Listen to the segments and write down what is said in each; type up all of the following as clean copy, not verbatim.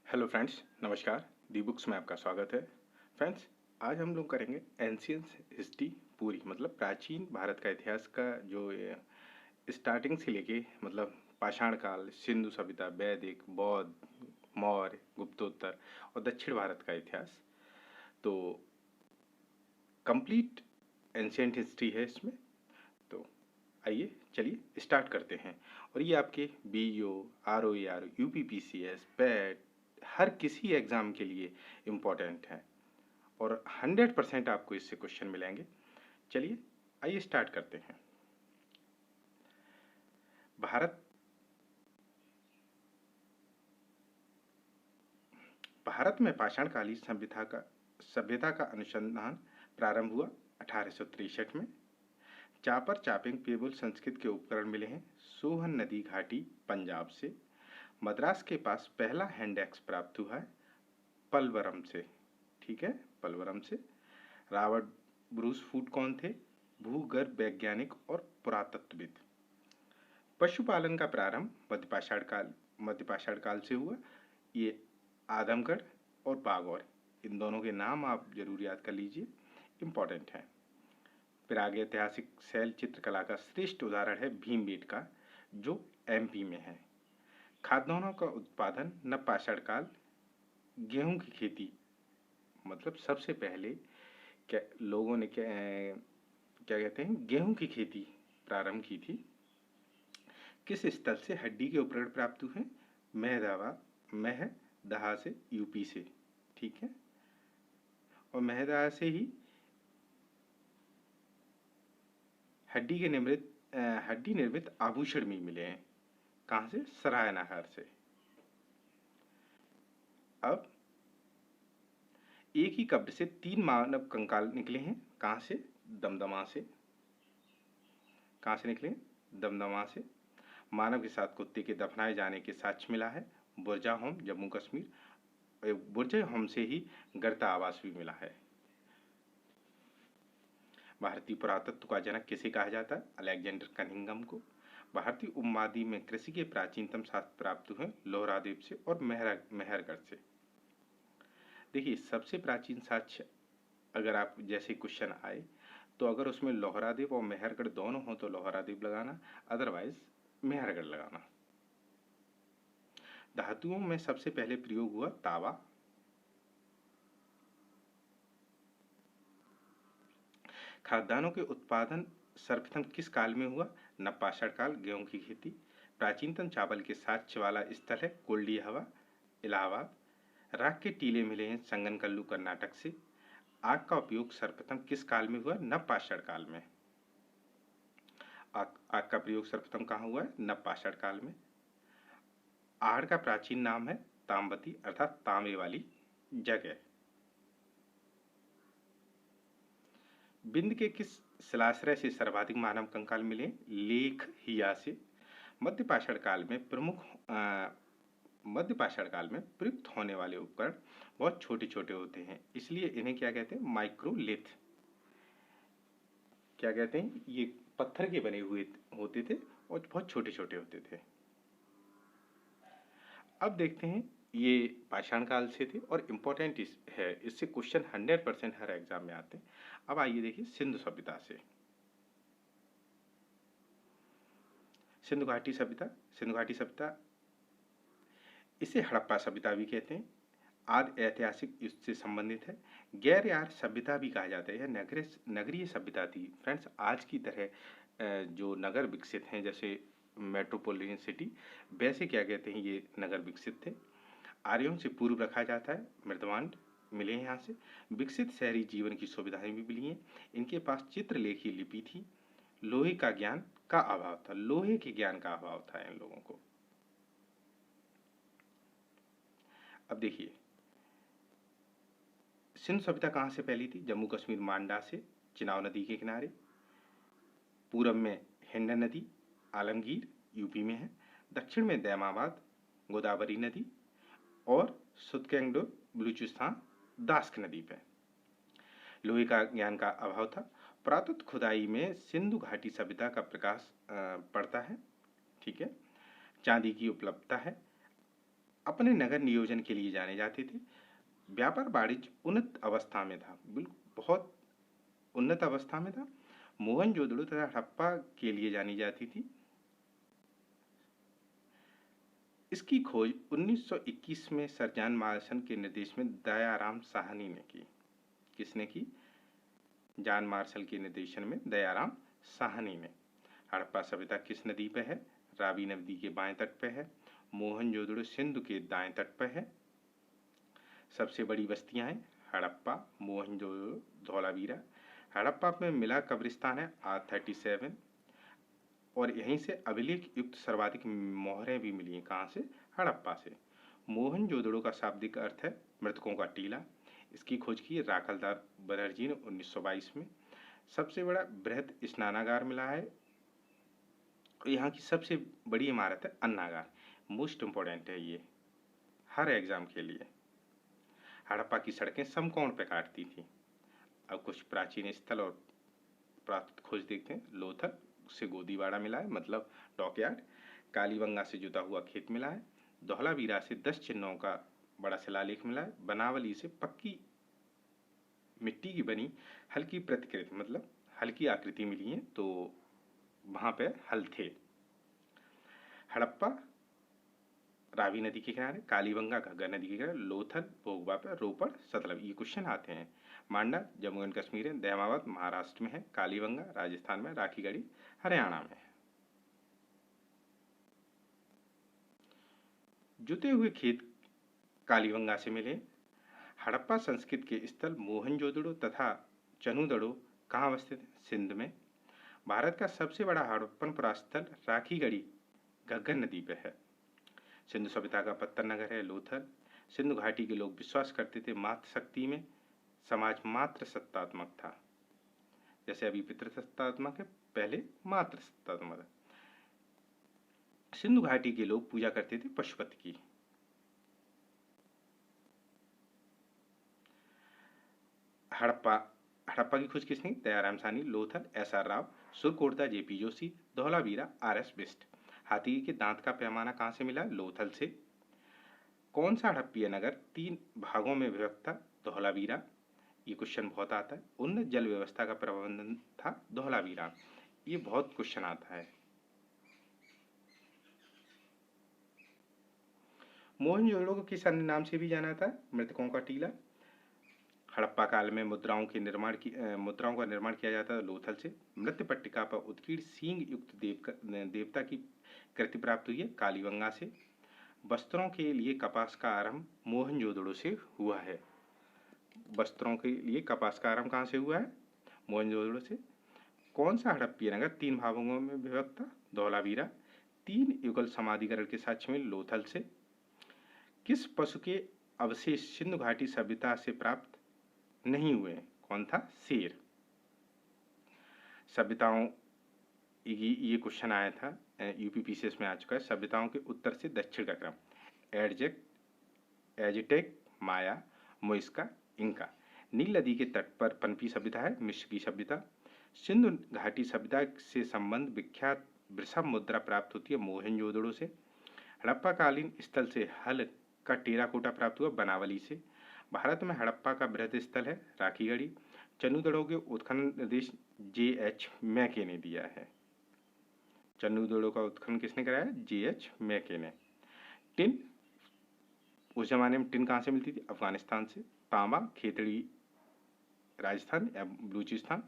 Hello friends, नमस्कार। दी books में आपका स्वागत है। फ्रेंड्स, आज हम लोग करेंगे एंशियंट हिस्ट्री पूरी, मतलब प्राचीन भारत का इतिहास का जो स्टार्टिंग से लेके मतलब पाषाण काल, सिंधु सभ्यता, वैदिक, बौद्ध, मौर्य, गुप्तोत्तर और दक्षिण भारत का इतिहास। तो कंप्लीट एंशियंट हिस्ट्री है इसमें। तो आइए चलिए स्टार्ट करते हैं। और ये आपके BEO, ROER, UPPCS, पैट हर किसी एग्ज़ाम के लिए इम्पोर्टेंट है और 100% आपको इससे क्वेश्चन मिलेंगे। चलिए आइए स्टार्ट करते हैं। भारत भारत में पाषाणकालीन सभ्यता का अनुसंधान प्रारंभ हुआ 1863 में। चापर चापिंग पेबल संस्कृत के उपकरण मिले हैं सोहन नदी घाटी पंजाब से। मद्रास के पास पहला हैंड एक्स प्राप्त हुआ है पलवरम से। ठीक है, पलवरम से। रॉबर्ट ब्रूस फूट कौन थे? भूगर्भ वैज्ञानिक और पुरातत्वविद। पशुपालन का प्रारंभ मध्य पाषाण काल से हुआ। ये आदमगढ़ और बागौर, इन दोनों के नाम आप जरूर याद कर लीजिए, इम्पोर्टेंट हैं। फिर आगे ऐतिहासिक शैल चित्रकला का श्रेष्ठ उदाहरण है भीमबेटका, जो MP में है। खाद्यान्नों का उत्पादन नवपाषाण काल। गेहूं की खेती, मतलब सबसे पहले क्या लोगों ने क्या कहते हैं, गेहूं की खेती प्रारंभ की थी। किस स्थल से हड्डी के उपकरण प्राप्त हुए हैं? महदहा से, UP से। ठीक है, और महदहा से ही हड्डी निर्मित आभूषण भी मिले हैं। कहाँ से? सरायनगर से। अब एक ही कब्र से 3 मानव कंकाल निकले हैं। कहाँ से? दमदमा से। कहाँ से निकले? दमदमा से। मानव के साथ कुत्ते के दफनाए जाने के साक्ष्य मिला है बुरजाहोम, जम्मू कश्मीर। बुरजाहोम से ही गर्ता आवास भी मिला है। भारतीय पुरातत्व का जनक किसे कहा जाता है? अलेक्जेंडर कनिंघम को। भारतीय उपमहाद्वीप में कृषि के प्राचीनतम शास्त्र प्राप्त हुए लोहरादेव से और मेहरगढ़ से। देखिए, सबसे प्राचीन साक्ष्य अगर आप जैसे क्वेश्चन आए तो अगर उसमें लोहरादेव और मेहरगढ़ दोनों हो तो लोहरादेव लगाना, अदरवाइज मेहरगढ़ लगाना। धातुओं में सबसे पहले प्रयोग हुआ तावा। खाद्यान्नों के उत्पादन सर्वप्रथम किस काल में हुआ? नवपाषाण काल। गेहूं की खेती। प्राचीनतम चावल के साक्ष्य वाला स्थल है कोल्डी हवा, इलाहाबाद। राख के टीले मिले हैं संगनकल्लू, कर्नाटक से। आग का उपयोग सर्वप्रथम किस काल में हुआ? नवपाषाण काल में। आग का प्रयोग सर्वप्रथम कहाँ हुआ है? नवपाषाण काल में। आहड़ का प्राचीन नाम है ताम्बती, अर्थात तांबे वाली जगह। बिंद के किस शिलाश्रय से सर्वाधिक मानव कंकाल मिले? लेखहिया से। मध्यपाषाण काल में मध्यपाषाण काल में प्रयुक्त होने वाले उपकरण बहुत छोटे छोटे होते हैं, इसलिए इन्हें क्या कहते हैं? माइक्रोलिथ। क्या कहते हैं? ये पत्थर के बने हुए होते थे और बहुत छोटे छोटे होते थे। अब देखते हैं, ये पाषाण काल से थे और इम्पोर्टेंट है, इससे क्वेश्चन 100% हर एग्जाम में आते हैं। अब आइए देखिए सिंधु सभ्यता से। सिंधु घाटी सभ्यता, इसे हड़प्पा सभ्यता भी कहते हैं। आदि ऐतिहासिक युग से संबंधित है। गैर यार सभ्यता भी कहा जाता है। यह नगरीय सभ्यता थी। फ्रेंड्स, आज की तरह जो नगर विकसित हैं जैसे मेट्रोपॉलिटन सिटी, वैसे क्या कहते हैं, ये नगर विकसित थे। आर्यों से पूर्व रखा जाता है। मृदवांड मिले हैं यहाँ से। विकसित शहरी जीवन की सुविधाएं भी मिली हैं। इनके पास चित्रलेखी लिपि थी। लोहे का ज्ञान का अभाव था। लोहे के ज्ञान का अभाव था इन लोगों को। अब देखिए, सिंधु सभ्यता कहाँ से फैली थी? जम्मू कश्मीर, मांडा से, चिनाब नदी के किनारे। पूरब में हिंड नदी, आलमगीर, UP में है। दक्षिण में दैमाबाद, गोदावरी नदी, और सुतकेंगडो, बलूचिस्तान, दास्क नदी पे। लोहे का ज्ञान का अभाव था। पुरातत्व खुदाई में सिंधु घाटी सभ्यता का प्रकाश पड़ता है। ठीक है, चांदी की उपलब्धता है। अपने नगर नियोजन के लिए जाने जाते थे। व्यापार वाणिज्य उन्नत अवस्था में था, बिल्कुल बहुत उन्नत अवस्था में था। मोहनजोदड़ो तथा हड़प्पा के लिए जानी जाती थी। इसकी खोज 1921 में सर जॉन मार्शन के निर्देश में दयाराम साहनी ने की। किसने की? जॉन मार्शल के निर्देशन में दयाराम साहनी ने। हड़प्पा सभ्यता किस नदी पे है? रावी नदी के बाएं तट पे है। मोहनजोदड़ो सिंधु के दाएं तट पे है। सबसे बड़ी बस्तियां हैं हड़प्पा, मोहनजोदड़ो, धौलावीरा। हड़प्पा में मिला कब्रिस्तान है R37 और यहीं से अभिलेख युक्त सर्वाधिक मोहरें भी मिली हैं। कहाँ से? हड़प्पा से। मोहनजोदड़ो का शाब्दिक अर्थ है मृतकों का टीला। इसकी खोज की राखलदार बनर्जी ने 1922 में। सबसे बड़ा बृहद स्नानागार मिला है। यहाँ की सबसे बड़ी इमारत है अन्नागार। मोस्ट इम्पोर्टेंट है ये हर एग्जाम के लिए। हड़प्पा की सड़कें समकोण पे काटती थी। अब कुछ प्राचीन स्थल और प्राप्त खोज देखते हैं। लोथल से गोदीवाड़ा मिला है, मतलब डॉकयार्ड। कालीबंगा से जुता हुआ खेत मिला है। धौलावीरा से 10 चिन्हों का बड़ा शिलालेख मिला है। बनावली से पक्की मिट्टी की बनी हल्की प्रतिकृति, मतलब हल्की आकृति मिली है, तो वहां पे हल थे। हड़प्पा रावी नदी के किनारे, कालीबंगा घग्गर नदी के किनारे, लोथल भोगवा पे, रोपड़ सतलज। ये क्वेश्चन आते हैं। मांडा जम्मू एंड कश्मीर है। दहमाबाद महाराष्ट्र में है। कालीबंगा राजस्थान में। राखीगढ़ी हरियाणा में है। जुते हुए खेत कालीबंगा से मिले। हड़प्पा संस्कृति के स्थल मोहनजोदड़ो तथा चनुदड़ो कहाँ अवस्थित है? सिंध में। भारत का सबसे बड़ा हड़प्पन पुरास्थल राखीगढ़ी घग्गर नदी पे है। सिंधु सभ्यता का पत्तन नगर है लोथल। सिंधु घाटी के लोग विश्वास करते थे मातृ शक्ति में। समाज मात्र सत्तात्मक था। जैसे अभी पितृसत्तात्मक है, पहले मात्र सत्तात्मक है। सिंधु घाटी के लोग पूजा करते थे पशुपति की। हड़प्पा की खोज किसने? Dayaram Sahni. Lothal SR Rao. Surkotada JP Joshi. Dholavira RS Bisht. हाथी के दांत का पैमाना कहाँ से मिला? लोथल से। कौन सा हड़प्पीय नगर 3 भागों में विभक्त था? धौलावीरा। ये क्वेश्चन बहुत आता है। उन्नत जल व्यवस्था का प्रबंधन था धौलावीरा। ये बहुत क्वेश्चन आता है। मोहनजोदड़ो को किस अन्य नाम से भी जाना था? मृतकों का टीला। हड़प्पा काल में मुद्राओं का निर्माण किया जाता था लोथल से। मृत्यु पट्टिका पर उत्कीर्ण सींग युक्त देवता की कृति प्राप्त हुई है कालीबंगा से। वस्त्रों के लिए कपास का आरंभ मोहनजोदड़ो से हुआ है। वस्त्रों के लिए कपास का आरंभ कहाँ से हुआ है? मोहनजोदड़ो से। कौन सा हड़प्पीय नगर 3 भागों में विभक्त था? धौलावीरा। 3 युगल समाधिकरण के साक्ष्य में लोथल से। किस पशु के अवशेष सिंधु घाटी सभ्यता से प्राप्त नहीं हुए? कौन था? शेर। सभ्यताओं, ये क्वेश्चन आया था UPPCS में आ चुका है। सभ्यताओं के उत्तर से दक्षिण का क्रम। एज़टेक, माया, मोइस्का, इंका। नील नदी के तट पर पनपी सभ्यता है मिस्र की सभ्यता। सिंधु घाटी सभ्यता से संबंध विख्यात वृषभ मुद्रा प्राप्त होती है मोहनजोदड़ो से। हड़प्पा कालीन स्थल से हल का टेराकोटा प्राप्त हुआ बनावली से। भारत में हड़प्पा का बृहद स्थल है राखीगढ़ी। चनुदड़ो के उत्खनन निर्देश JH मैके ने दिया है। चनुदड़ो का उत्खनन किसने कराया? JH मैके ने। टिन, उस जमाने में टिन कहाँ से मिलती थी? अफगानिस्तान से। तांबा खेतड़ी राजस्थान या बलूचिस्तान।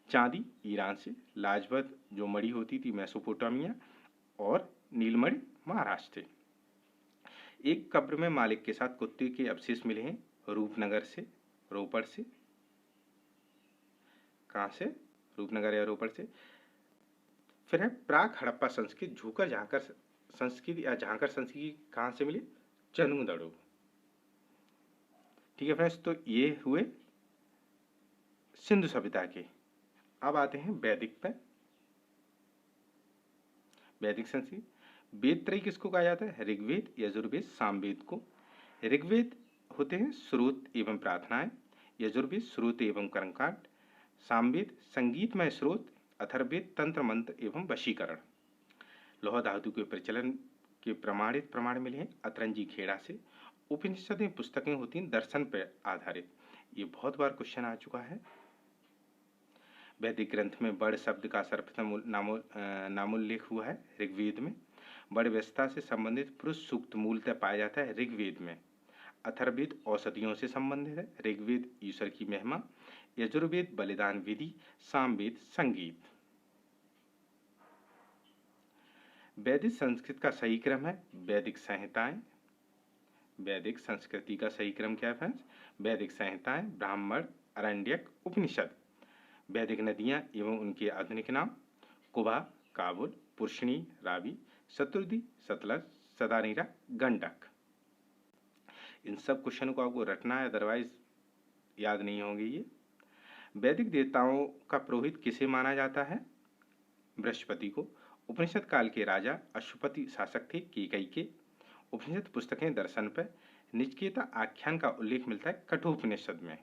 चांदी ईरान से। लाजवत जो मणि होती थी मेसोपोटामिया। और नीलमणि महाराष्ट्र से। एक कब्र में मालिक के साथ कुत्ते के अवशेष मिले हैं रूपनगर से, रोपड़ से। कहाँ से? रूपनगर या रोपड़ से। फिर है प्राक हड़प्पा संस्कृति झूकर झांकर संस्कृति या झांकर संस्कृति कहाँ से मिली? चनुदड़ो। ठीक है फ्रेंड्स, तो ये हुए सिंधु सभ्यता के। अब आते हैं वैदिक पे। वैदिक संस्कृति। वेद त्रयी किसको कहा जाता है? ऋग्वेद, यजुर्वेद, सामवेद को। ऋग्वेद होते हैं स्रोत एवं प्रार्थनाएं। यजुर्वेद स्रोत एवं कर्मकांड। सामवेद संगीतमय स्रोत। अथर्ववेद तंत्र मंत्र एवं वशीकरण। लौह धातु के प्रचलन के प्रमाणित प्रमाण मिले हैं अतरंजी खेड़ा से। उपनिषद में पुस्तकें होती हैं दर्शन पर आधारित, ये बहुत बार क्वेश्चन आ चुका है। वैदिक ग्रंथ में बड़ शब्द का सर्वप्रथम नामोल्लेख हुआ है ऋग्वेद में। बड़ व्यवस्था से संबंधित पुरुष सूक्त मूलतः पाया जाता है ऋग्वेद में। अथर्ववेद औषधियों से संबंधित है, ऋग्वेद ईश्वर की महिमा, यजुर्वेद बलिदान विधि, सामवेद संगीत। वैदिक संस्कृत का सही क्रम है वैदिक संहिताएं। वैदिक संस्कृति का सही क्रम क्या है फ्रेंड्स? वैदिक संहिताएं, ब्राह्मण, आरण्यक, उपनिषद। वैदिक नदियां एवं उनके आधुनिक नाम: कुबा, काबुल, पुरुषणी, रावी, शत्रुदी, सतलज, सदानीरा, गंडक। इन सब क्वेश्चन को आपको रटना है, अदरवाइज याद नहीं होंगे ये। वैदिक देवताओं का पुरोहित किसे माना जाता है? बृहस्पति को। उपनिषद काल के राजा अश्वपति शासक थे केकई के। उपनिषद पुस्तकें दर्शन पर। निचकेता आख्यान का उल्लेख मिलता है कठोपनिषद में।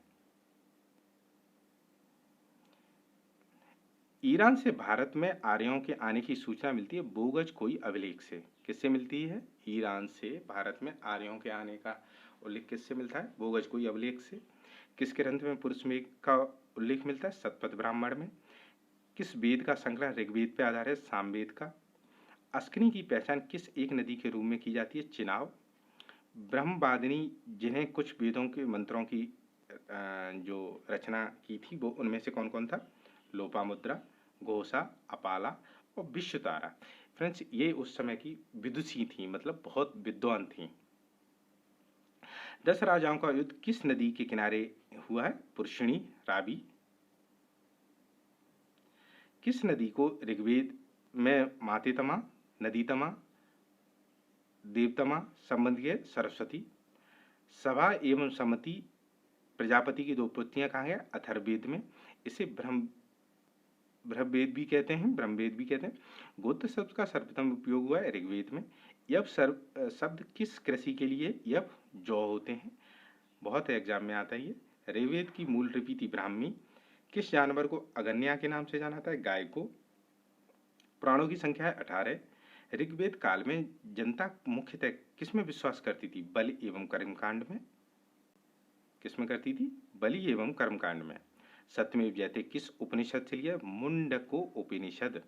ईरान से भारत में आर्यों के आने की सूचना मिलती है बोगज कोई अभिलेख से। किससे मिलती है? ईरान से भारत में आर्यों के आने का उल्लेख किससे मिलता है? बोगज कोई अभिलेख से। किस ग्रंथ में पुरुष मेघ का उल्लेख मिलता है? शतपथ ब्राह्मण में। किस वेद का संग्रह ऋग्वेद पर आधारित है? सामवेद का। अस्किनी की पहचान किस एक नदी के रूप में की जाती है? चिनाब। ब्रह्मवादिनी जिन्हें कुछ वेदों के मंत्रों की जो रचना की थी वो उनमें से कौन कौन था? लोपामुद्रा, घोषा, अपाला और विश्वतारा। फ्रेंड्स, ये उस समय की विदुषी थी, मतलब बहुत विद्वान थी। 10 राजाओं का युद्ध किस नदी के किनारे हुआ है? पुरुषणी, रावी। किस नदी को ऋग्वेद में मातेतमा, नदीतमा, देवतमा संबंधी है? सरस्वती। सभा एवं समति प्रजापति की 2 पुत्रियां कहाँ है? अथर्ववेद में। इसे ब्रह्मवेद भी कहते हैं, ब्रह्मवेद भी कहते हैं। गोत्र शब्द का सर्वप्रथम उपयोग हुआ है ऋग्वेद में। यब शब्द किस कृषि के लिए? यब जौ होते हैं। बहुत एग्जाम में आता है ये। ऋग्वेद की मूल लिपि थी ब्राह्मी। किस जानवर को अगन्या के नाम से जाना जाता है? गाय को। प्राणों की संख्या है 18। ऋग्वेद काल में जनता मुख्यतः किसमें विश्वास करती थी? बलि एवं कर्मकांड में। किसमें करती थी? बलि एवं कर्मकांड में। सत्यमेव जयते किस उपनिषद से लिया? मुंडको उपनिषद।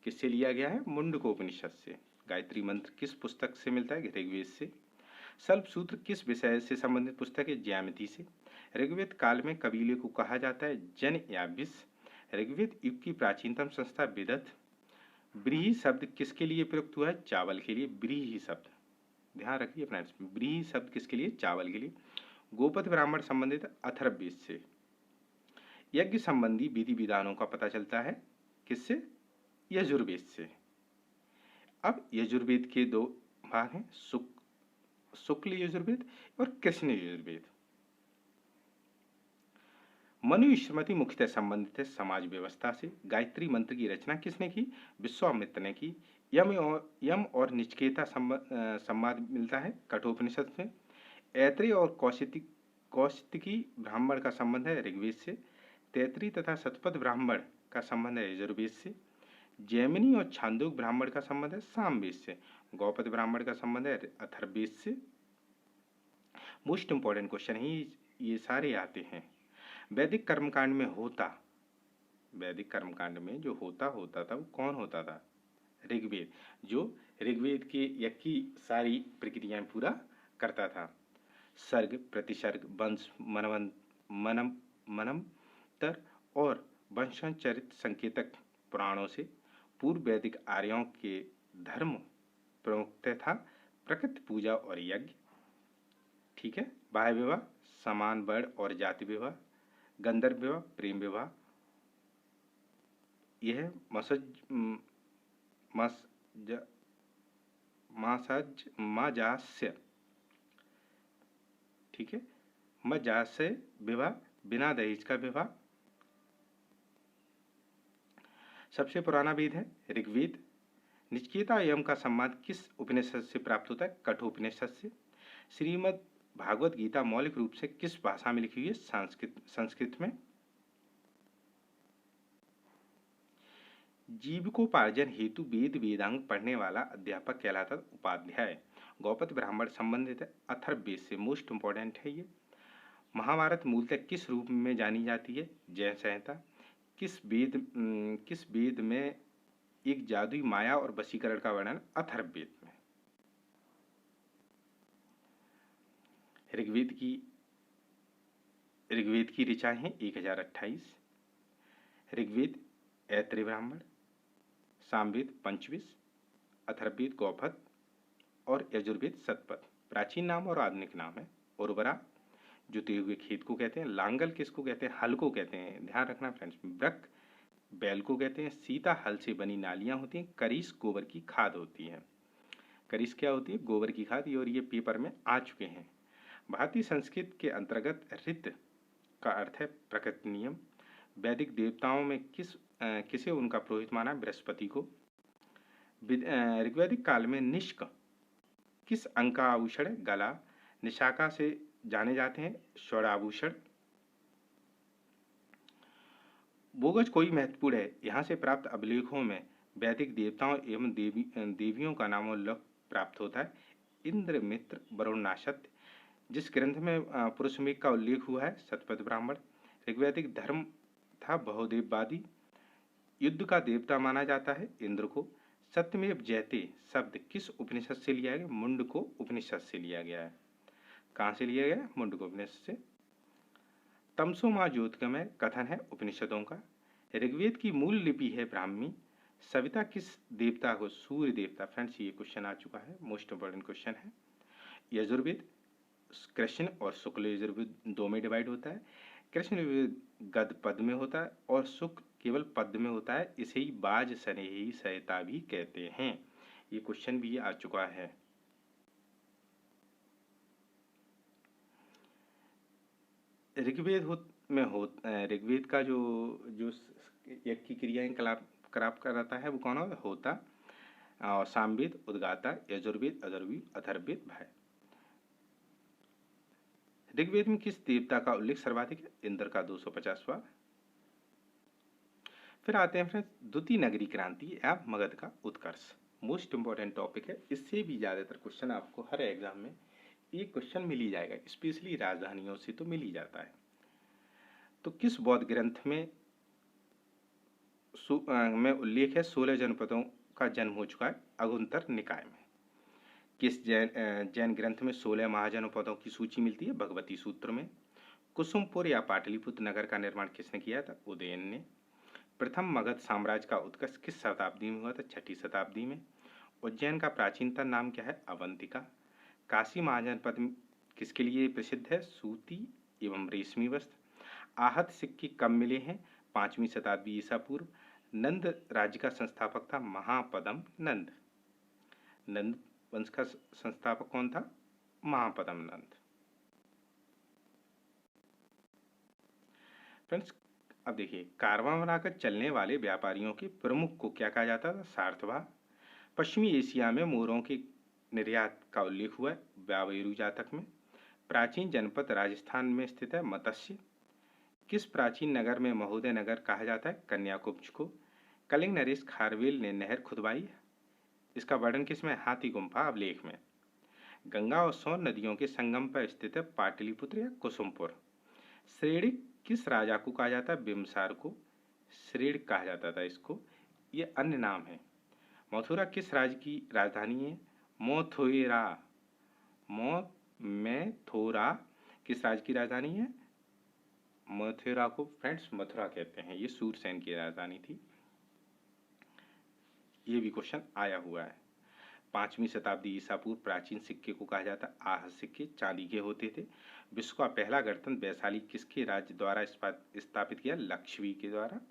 किससे लिया गया है? मुंडको उपनिषद से। गायत्री मंत्र किस पुस्तक से मिलता है? ऋग्वेद से। सल्प सूत्र किस विषय से संबंधित पुस्तक है? ज्यामिति से। ऋग्वेद काल में कबीले को कहा जाता है जन या विष। ऋग्वेद युग की प्राचीनतम संस्था विदत। ब्रीहि शब्द किसके लिए प्रयुक्त हुआ है? चावल के लिए। ब्रीहि शब्द ध्यान रखिए फ्रेंड्स, ब्रीहि शब्द किसके लिए? चावल के लिए। गोपथ ब्राह्मण संबंधित अथर्ववेद से। यज्ञ संबंधी विधि विधानों का पता चलता है किससे? यजुर्वेद से। अब यजुर्वेद के 2 भाग हैं, शुक्ल यजुर्वेद और कृष्ण यजुर्वेद। मनु स्मृति मुख्यतः संबंधित है समाज व्यवस्था से। गायत्री मंत्र की रचना किसने की? विश्वामित्र ने की। यम और निचकेता संवाद मिलता है कठोपनिषद में। ऐत्रेय और कौशिकी ब्राह्मण का संबंध है ऋग्वेद से। तैतरी तथा शतपथ ब्राह्मण का संबंध है यजुर्वेद से। जैमिनी और छांदोग ब्राह्मण का संबंध है सामवेद से। गौपद ब्राह्मण का संबंध है अथर्ववेद से। मोस्ट इंपॉर्टेंट क्वेश्चन ही ये सारे आते हैं। वैदिक कर्मकांड में जो होता था वो कौन होता था? ऋग्वेद, जो ऋग्वेद के यज्ञ की सारी प्रक्रियाएं पूरा करता था। सर्ग, प्रतिसर्ग, वंश, मनमंतर और वंशाचरित संकेतक पुराणों से। पूर्व वैदिक आर्यों के धर्म प्रमुखतः था प्रकृति पूजा और यज्ञ। ठीक है। बाह्य विवाह, समान वर्ण और जाति विवाह, गंधर्व विवाह, प्रेम विवाह। यह माजास्य, ठीक है, मजास्य विवाह, बिना दहेज का विवाह। सबसे पुराना वेद है ऋग्वेद। निचकेता यम का संवाद किस उपनिषद से प्राप्त होता है? कठोपनिषद से। श्रीमद् भागवत गीता मौलिक रूप से किस भाषा में लिखी हुई है? संस्कृत में। जीविकोपार्जन हेतु वेद वेदांग पढ़ने वाला अध्यापक कहलाता था उपाध्याय। गौपत ब्राह्मण संबंधित है अथर्ववेद से, मोस्ट इंपॉर्टेंट है ये। महाभारत मूलतः किस रूप में जानी जाती है? जैन संहिता। किस वेद में एक जादुई माया और वशीकरण का वर्णन? अथर्ववेद में। ऋग्वेद की ऋचाएं हैं 1028। ऋग्वेद ऐत्रेय ब्राह्मण, सामवेद पंचविश, अथर्ववेद गौपत और यजुर्वेद शतपथ। प्राचीन नाम और आधुनिक नाम है। उर्वरा जुते हुए खेत को कहते हैं। लांगल किसको कहते हैं? हल को कहते हैं, ध्यान रखना फ्रेंड्स। ब्रक बैल को कहते हैं। सीता हल से बनी नालियां होती हैं। करीस गोबर की खाद होती है। करीस क्या होती है? गोबर की खाद। और ये पेपर में आ चुके हैं। भारतीय संस्कृत के अंतर्गत ऋत का अर्थ है प्रकृति नियम। वैदिक देवताओं में किसे उनका पुरोहित माना? बृहस्पति को। ऋग्वैदिक काल में निष्क किस अंग का आभूषण? गला। निशाका से जाने जाते हैं स्वर्णाभूषण। बोगज कोई महत्वपूर्ण है? यहाँ से प्राप्त अभिलेखों में वैदिक देवताओं एवं देवियों का नामोल्लेख प्राप्त होता है। इंद्र, मित्र, वरुण, नासत्य। जिस ग्रंथ में पुरुषमेघ का उल्लेख हुआ है? शतपथ ब्राह्मण। ऋग्वैदिक धर्म था बहुदेववादी। युद्ध का देवता माना जाता है इंद्र को। सत्यमेव जयते शब्द किस उपनिषद से लिया गया? मुंडको उपनिषद से लिया गया है। कहाँ से लिया गया? मुंडको उपनिषद से। तमसो मां ज्योतिर्गमय कथन है उपनिषदों का। ऋग्वेद की मूल लिपि है ब्राह्मी। सविता किस देवता को? सूर्य देवता। फ्रेंड्स ये क्वेश्चन आ चुका है, मोस्ट इंपोर्टेंट क्वेश्चन है। यजुर्वेद कृष्ण और शुक्ल यजुर्वेद दो में डिवाइड होता है। कृष्ण गद पद में होता है और शुक्ल केवल पद में होता है। इसे ही बाज सनेही संहिता भी कहते हैं। ये क्वेश्चन भी आ चुका है। ऋग्वेद का जो जो यज्ञ की क्रियाएं कराप कराता है वो कौन है? होता। और सामवेद, उद्गाता, यजुर्वेद, अथर्ववेद, भाई। ऋग्वेद में किस देवता का उल्लेख सर्वाधिक है? इंद्र का 250वां। फिर आते हैं फ्रेंड्स द्वितीय नगरी क्रांति या मगध का उत्कर्ष। मोस्ट इंपॉर्टेंट टॉपिक है। इससे भी ज्यादातर क्वेश्चन आपको हर एग्जाम में एक क्वेश्चन मिल ही जाएगा, स्पेशली राजधानियों से तो मिल ही जाता है। तो किस बौद्ध ग्रंथ में उल्लेख है 16 जनपदों का जन्म हो चुका है? अगुंतर निकाय में। किस जैन ग्रंथ में 16 महाजनपदों की सूची मिलती है? भगवती सूत्र में। कुसुमपुर या पाटलिपुत्र नगर का निर्माण किसने किया था? उदयन ने। प्रथम मगध साम्राज्य का उत्कर्ष किस शताब्दी में हुआ था? 6ठी शताब्दी में। उज्जैन का प्राचीनतम नाम क्या है? अवंतिका। काशी महाजनपद किसके लिए प्रसिद्ध है? सूती एवं रेशमी वस्त्र। आहत सिक्के कब मिले हैं? 5वीं शताब्दी ईसा पूर्व। नंद राज्य का संस्थापक था महापदम नंद। नंद वंश का संस्थापक कौन था? महापदम नंद। फ्रेंड्स अब देखिए, कारवां बनाकर चलने वाले व्यापारियों के प्रमुख को क्या कहा जाता था? सार्थवा। पश्चिमी एशिया में मोरों के निर्यात का उल्लेख हुआ है व्यावेरु जातक में। प्राचीन जनपद राजस्थान में स्थित है मत्स्य। किस प्राचीन नगर में महोदय नगर कहा जाता है? कन्याकुब्ज को। कलिंग नरेश खारवेल ने नहर खुदवाई। इसका वर्णन किसमें? हाथी गुम्फा अभिलेख में। गंगा और सोन नदियों के संगम पर स्थित है पाटलिपुत्र या कुसुमपुर। श्रेणी किस राजा को कहा जाता है? बिम्बसार को श्रेणी कहा जाता था इसको। ये अन्य नाम है। मथुरा किस राज्य की राजधानी है? मोथुरा। मैथुरा किस राज्य की राजधानी है? मथुरा को फ्रेंड्स मथुरा कहते हैं। ये सूरसेन की राजधानी थी। ये भी क्वेश्चन आया हुआ है। 5वीं शताब्दी ईसा पूर्व प्राचीन सिक्के को कहा जाता है आह सिक्के, चांदी के होते थे। विश्व का पहला गणतंत्र वैशाली किसके राज्य द्वारा स्थापित किया? लक्षवी के द्वारा।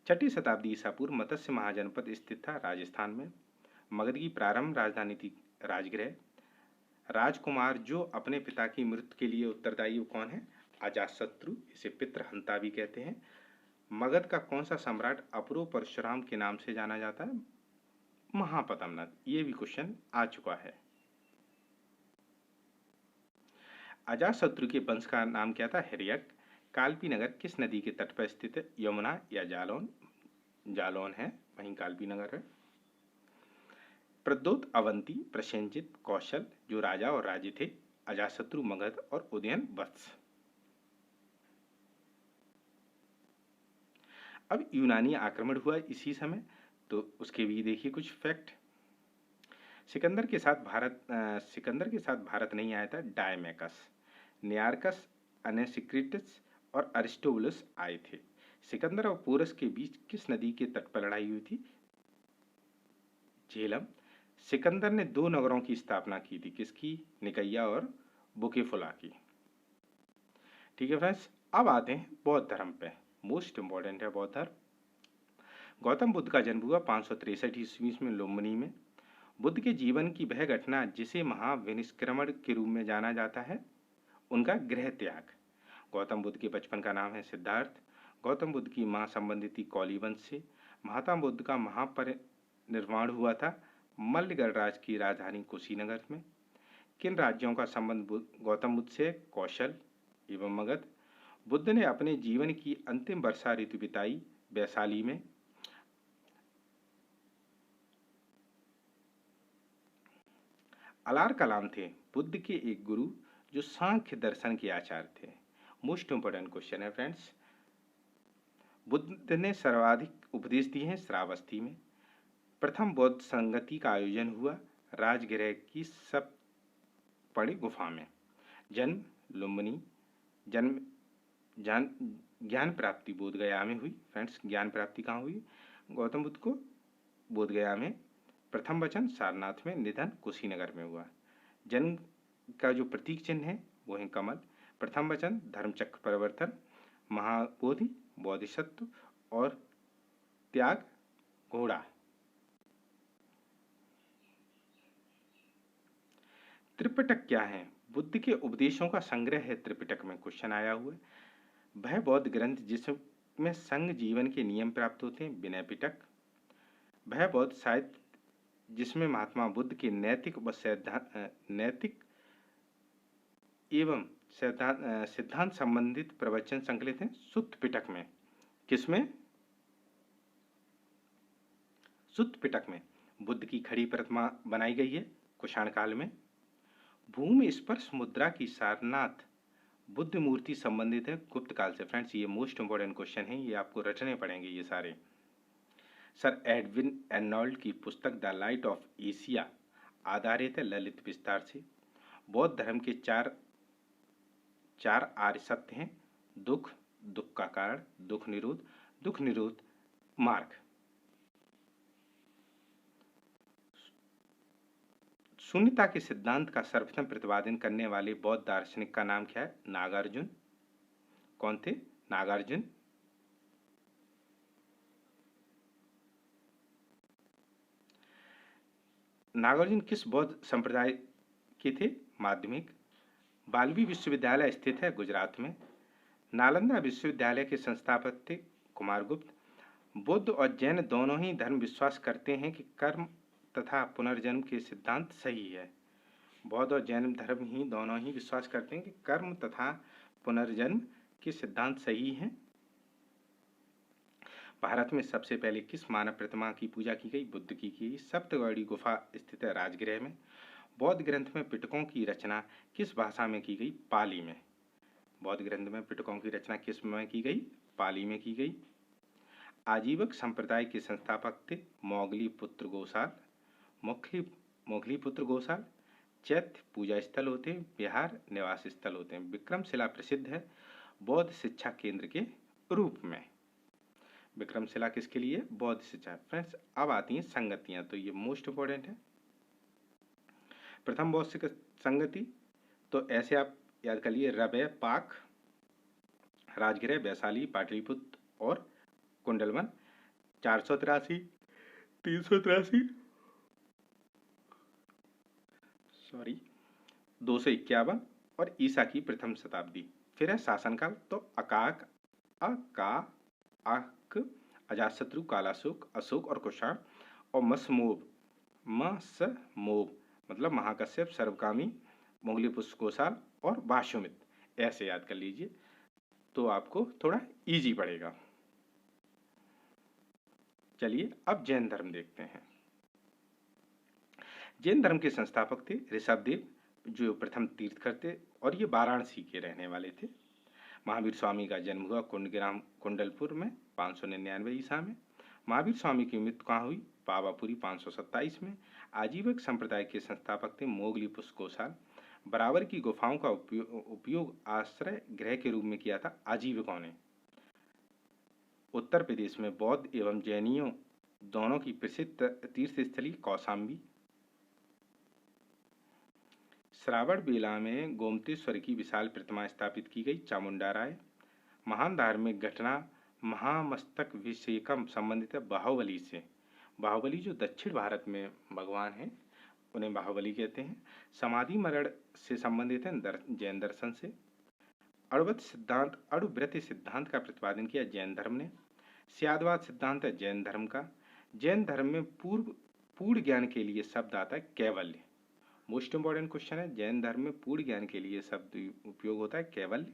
6ठी शताब्दी ईसा पूर्व मत्स्य महाजनपद स्थित था राजस्थान में। मगध की प्रारंभ राजधानी थी राजगृह। राजकुमार जो अपने पिता की मृत्यु के लिए उत्तरदायी कौन है? अजातशत्रु। इसे पितृहंता भी कहते हैं। मगध का कौन सा सम्राट अपूर्व परशुराम के नाम से जाना जाता है? महापद्म नंद। ये भी क्वेश्चन आ चुका है। अजातशत्रु के वंश का नाम क्या था? हिरण्यक। कालपी नगर किस नदी के तट पर स्थित है? यमुना या जालौन। जालौन है, वहीं कालपी नगर है। प्रद्योत, अवंती, प्रसेनजित, कौशल जो राजा और राज्य थे, अजातशत्रु, मगध और उदयन वत्स। अब यूनानी आक्रमण हुआ इसी समय, तो उसके भी देखिए कुछ फैक्ट। सिकंदर के साथ भारत नहीं आया था डायमेकस, नियार्कस, अनेसिक्रिटस और अरिस्टोबुलस आए थे। सिकंदर और पोरस के बीच किस नदी के तट पर लड़ाई हुई थी? झेलम। सिकंदर ने 2 नगरों की स्थापना की थी, किसकी? निकैया और बुकेफुला की। ठीक है फ्रेंड्स, अब आते हैं बौद्ध धर्म पे। मोस्ट इंपॉर्टेंट है बौद्ध धर्म। गौतम बुद्ध का जन्म हुआ 563 ईस्वी में लुम्बिनी में। बुद्ध के जीवन की वह घटना जिसे महाविनिष्क्रमण के रूप में जाना जाता है, उनका गृह त्याग। गौतम बुद्ध के बचपन का नाम है सिद्धार्थ। गौतम बुद्ध की मां संबंधित थी कौली वंश से। महात्मा बुद्ध का महापरिनिर्वाण हुआ था मल्ल गणराज्य की राजधानी कुशीनगर में। किन राज्यों का संबंध गौतम बुद्ध से? कौशल एवं मगध। बुद्ध ने अपने जीवन की अंतिम वर्षा ऋतु बिताई वैशाली में। अलार कलाम थे बुद्ध के एक गुरु जो सांख्य दर्शन के आचार्य थे। मोस्ट इंपोर्टेंट क्वेश्चन है फ्रेंड्स। बुद्ध ने सर्वाधिक उपदेश दिए हैं श्रावस्ती में। प्रथम बौद्ध संगति का आयोजन हुआ राजगृह की सप्तपणी गुफा में। जन्म लुम्बिनी। जन्म ज्ञान प्राप्ति बोध गया में हुई। फ्रेंड्स, ज्ञान प्राप्ति कहाँ हुई? गौतम बुद्ध को बोध गया में। प्रथम वचन सारनाथ में। निधन कुशीनगर में हुआ। जन्म का जो प्रतीक चिन्ह है वो है कमल। प्रथम वचन धर्मचक्र परिवर्तन। महाबोधि बोधिसत्व और त्याग घोड़ा। त्रिपिटक क्या है? बुद्ध के उपदेशों का संग्रह है त्रिपिटक में, क्वेश्चन आया हुआ है। वह बौद्ध ग्रंथ जिसमें संघ जीवन के नियम प्राप्त होते हैं, विनय पिटक। वह बौद्ध साहित्य जिसमें महात्मा बुद्ध के नैतिक एवं सिद्धांत संबंधित प्रवचन संकलित हैं, सुत्त पिटक में। किसमें? सुत्त पिटक में बुद्ध की खड़ी प्रतिमा बनाई गई है कुषाण काल में। भूमि स्पर्श मुद्रा की सारनाथ बुद्ध मूर्ति संबंधित है गुप्त काल से। फ्रेंड्स, ये मोस्ट इंपोर्टेंट क्वेश्चन है, ये आपको रटने पड़ेंगे ये सारे। सर एडविन एर्नोल्ड की पुस्तक द लाइट ऑफ एशिया आधारित है ललित विस्तार से। बौद्ध धर्म के चार आर्य सत्य हैं। दुख, दुख का कारण, दुख निरोध, मार्ग। शून्यता के सिद्धांत का सर्वप्रथम प्रतिपादन करने वाले बौद्ध दार्शनिक का नाम क्या है? नागार्जुन। कौन थे? नागार्जुन। नागार्जुन किस बौद्ध संप्रदाय के थे? माध्यमिक। बालवी विश्वविद्यालय स्थित है गुजरात में। नालंदा विश्वविद्यालय के संस्थापक थे कुमारगुप्त। बुद्ध और जैन दोनों ही धर्म विश्वास करते हैं कि कर्म तथा पुनर्जन्म के सिद्धांत सही है। बौद्ध और जैन धर्म ही दोनों ही विश्वास करते हैं कि कर्म तथा पुनर्जन्म के सिद्धांत सही हैं। भारत में सबसे पहले किस मानव प्रतिमा की पूजा की गई? बुद्ध की गई। सप्तगौड़ी गुफा स्थित है राजगृह में। बौद्ध ग्रंथ में पिटकों की रचना किस भाषा में की गई? पाली में। बौद्ध ग्रंथ में पिटकों की रचना किस में की गई? पाली में की गई। आजीवक संप्रदाय के संस्थापक थे मोगली पुत्र गोसाल। मोगली पुत्र गोसाल। चैत्य पूजा स्थल होते हैं, बिहार निवास स्थल होते हैं। विक्रमशिला प्रसिद्ध है बौद्ध शिक्षा केंद्र के रूप में। विक्रमशिला किसके लिए? बौद्ध शिक्षा। फ्रेंड्स, अब आती हैं संगतियां, तो ये मोस्ट इंपोर्टेंट है। प्रथम बौद्ध संगति तो ऐसे आप याद कर लिए, रबे, पाक, राजगृह, वैशाली, पाटलिपुत्र और कुंडलवन। 483, 383, 251 और ईसा की प्रथम शताब्दी। फिर है शासनकाल, तो अकाक, अजातशत्रु, कालाशोक, अशोक और कुषाण। और मसमोब मतलब महाकश्यप, सर्वकामी, मोगलीपुत्र गोसाल और वाशुमित्र। ऐसे याद कर लीजिए तो आपको थोड़ा इजी पड़ेगा। चलिए अब जैन धर्म देखते हैं। जैन धर्म के संस्थापक थे ऋषभदेव, जो प्रथम तीर्थकर थे और ये वाराणसी के रहने वाले थे। महावीर स्वामी का जन्म हुआ कुंडग्राम कुंडलपुर में 599 ईसा में। महावीर स्वामी की मृत्यु कहाँ हुई? पावापुरी 527 में। आजीवक संप्रदाय के संस्थापक थे मोगली पुष्कोसाल। बराबर की गुफाओं का उपयोग आश्रय गृह के रूप में किया था आजीवकों ने। उत्तर प्रदेश में बौद्ध एवं जैनियों दोनों की प्रसिद्ध तीर्थस्थली कौशाम्बी। श्रावण बेला में गोमतेश्वर की विशाल प्रतिमा स्थापित की गई चामुंडा राय। महान धार्मिक घटना महामस्तकाभिषेकम संबंधित है बाहुबली से। बाहुबली जो दक्षिण भारत में भगवान हैं उन्हें बाहुबली कहते हैं। समाधि मरण से संबंधित है जैन दर्शन से। अणुव्रत सिद्धांत का प्रतिपादन किया जैन धर्म ने। स्यादवाद सिद्धांत है जैन धर्म का। जैन धर्म में पूर्ण ज्ञान के लिए शब्द आता है कैवल्य। मोस्ट इंपॉर्टेंट क्वेश्चन है, जैन धर्म में पूर्ण ज्ञान के लिए शब्द उपयोग होता है कैवल्य।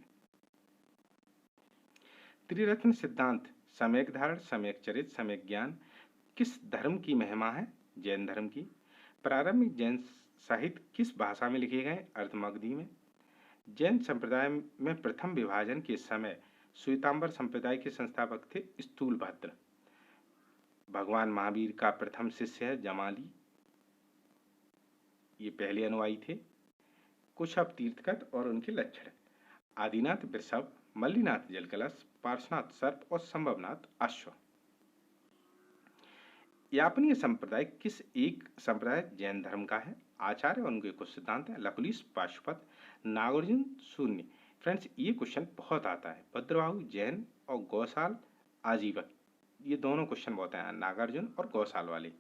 त्रिरत्न सिद्धांत सम्यक धारण, सम्यक चरित, सम्यक ज्ञान किस धर्म की महिमा है? जैन धर्म की। प्रारंभिक जैन साहित्य किस भाषा में लिखे गए? अर्धमगधी में। जैन संप्रदाय में प्रथम विभाजन के समय श्वेतांबर संप्रदाय के संस्थापक थे स्थूलभद्र। भगवान महावीर का प्रथम शिष्य है जमाली, ये पहले अनुयायी थे। कुछ अब तीर्थकर और उनके लक्षण: आदिनाथ वृषभ, मल्लीनाथ जलकलश, पार्श्वनाथ सर्प और संभवनाथ अश्व। यापनीय संप्रदाय किस एक संप्रदाय जैन धर्म का है? आचार्य और उनके कुछ सिद्धांत हैं लकुलिश, पाशुपत, नागार्जुन, शून्य। फ्रेंड्स ये क्वेश्चन बहुत आता है। भद्रबाहु जैन और गौशाल आजीवक, ये दोनों क्वेश्चन बहुत आए हैं। नागार्जुन और गौशाल वाले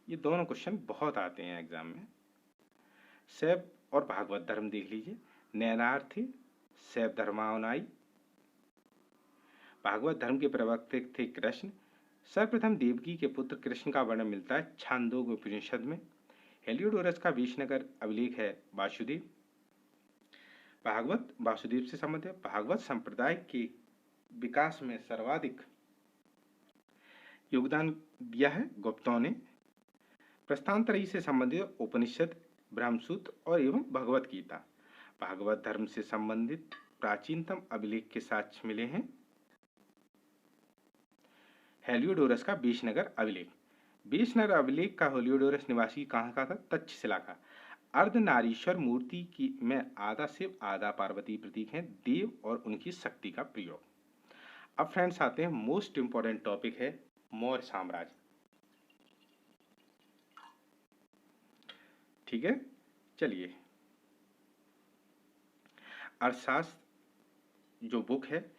ये दोनों क्वेश्चन बहुत आते हैं एग्जाम में। शैव और भागवत धर्म देख लीजिए। नैनार्थी शैव धर्मानुयायी। भागवत धर्म के प्रवक्ता थे कृष्ण। सर्वप्रथम देवकी के पुत्र कृष्ण का वर्णन मिलता है छांदोग्य उपनिषद में। हेलियोडोरस का विष्णुनगर अभिलेख है वासुदेव। भागवत वासुदेव से संबंधित है। भागवत संप्रदाय के विकास में सर्वाधिक योगदान दिया है गुप्तों ने। प्रस्थानत्रयी से संबंधित उपनिषद, ब्रह्मसूत्र और एवं भगवत गीता। भागवत धर्म से संबंधित प्राचीनतम अभिलेख के साक्ष्य मिले हैं हेलियोडोरस का विष्णुनगर अभिलेख। विष्णुनगर अभिलेख का हेलियोडोरस निवासी कहाँ का था? तक्षशिला का। अर्धनारीश्वर मूर्ति की में आधा शिव आधा पार्वती प्रतीक हैं देव और उनकी शक्ति का प्रयोग। अब फ्रेंड्स आते हैं मोस्ट इंपॉर्टेंट टॉपिक है मौर्य साम्राज्य। ठीक है, चलिए। अर्थशास्त्र जो बुक है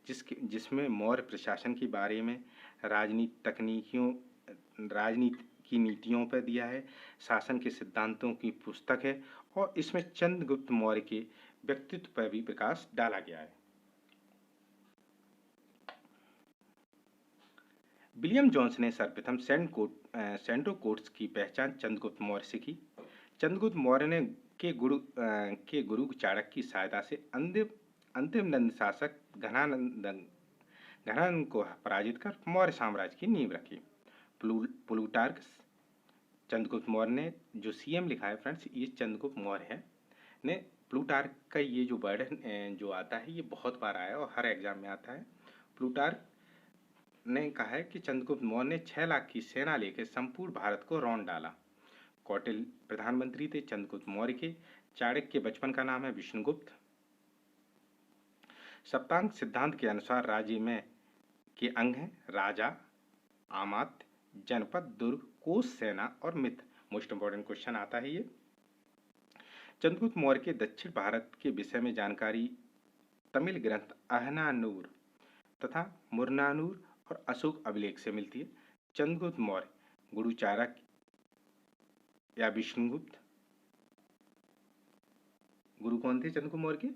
जिसमें मौर्य प्रशासन के बारे में राजनीति की नीतियों पर दिया है, शासन के सिद्धांतों की पुस्तक है और इसमें चंद्रगुप्त मौर्य के व्यक्तित्व पर भी प्रकाश डाला गया है। विलियम जोन्स ने सर्वप्रथम सेंट्रो कोट्स की पहचान चंद्रगुप्त मौर्य से की। चंद्रगुप्त मौर्य ने के गुरु चाणक्य की सहायता से अंतिम नंद शासक घनानंद को पराजित कर मौर्य साम्राज्य की नींव रखी। प्लूटार्क, चंद्रगुप्त मौर्य ने जो सीएम लिखा है फ्रेंड्स, ये चंद्रगुप्त मौर्य है ने। प्लूटार्क का ये जो वर्ड जो आता है ये बहुत बार आया और हर एग्जाम में आता है। प्लूटार्क ने कहा है कि चंद्रगुप्त मौर्य ने 6 लाख की सेना लेकर संपूर्ण भारत को रौंद डाला। कौटिल्य प्रधानमंत्री थे चंद्रगुप्त मौर्य के। चाणक्य के बचपन का नाम है विष्णुगुप्त। सप्तांग सिद्धांत के अनुसार राज्य में के अंग हैं राजा, आमात्य, जनपद, दुर्ग, कोष, सेना और मित्र। मोस्ट इंपॉर्टेंट क्वेश्चन आता है ये। चंद्रगुप्त मौर्य के दक्षिण भारत के विषय में जानकारी तमिल ग्रंथ अहनानूर तथा मुरनानूर और अशोक अभिलेख से मिलती है। चंद्रगुप्त मौर्य गुरु चाणक्य या विष्णुगुप्त, गुरु कौन थे चंद्रगुप्त मौर्य के?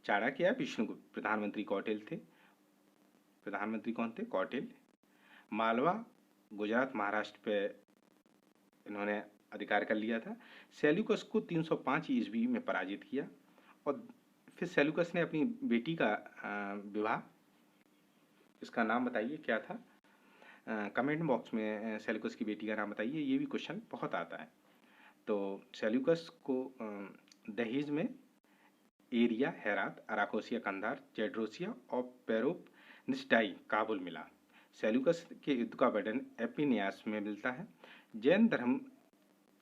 चाणक्य या विष्णुगुप्त। प्रधानमंत्री कौटिल्य थे। प्रधानमंत्री कौन थे? कौटिल्य। मालवा, गुजरात, महाराष्ट्र पे इन्होंने अधिकार कर लिया था। सेल्यूकस को 305 ईस्वी में पराजित किया और फिर सेल्यूकस ने अपनी बेटी का विवाह, इसका नाम बताइए क्या था? कमेंट बॉक्स में सेल्यूकस की बेटी का नाम बताइए, ये भी क्वेश्चन बहुत आता है। तो सेल्यूकस को दहेज में Aria, Herat, Arachosia Kandahar, Gedrosia और पेरोपनिस्टाई काबुल मिला। सेल्यूकस के युद्ध का वर्णन एपिनियास में मिलता है। जैन धर्म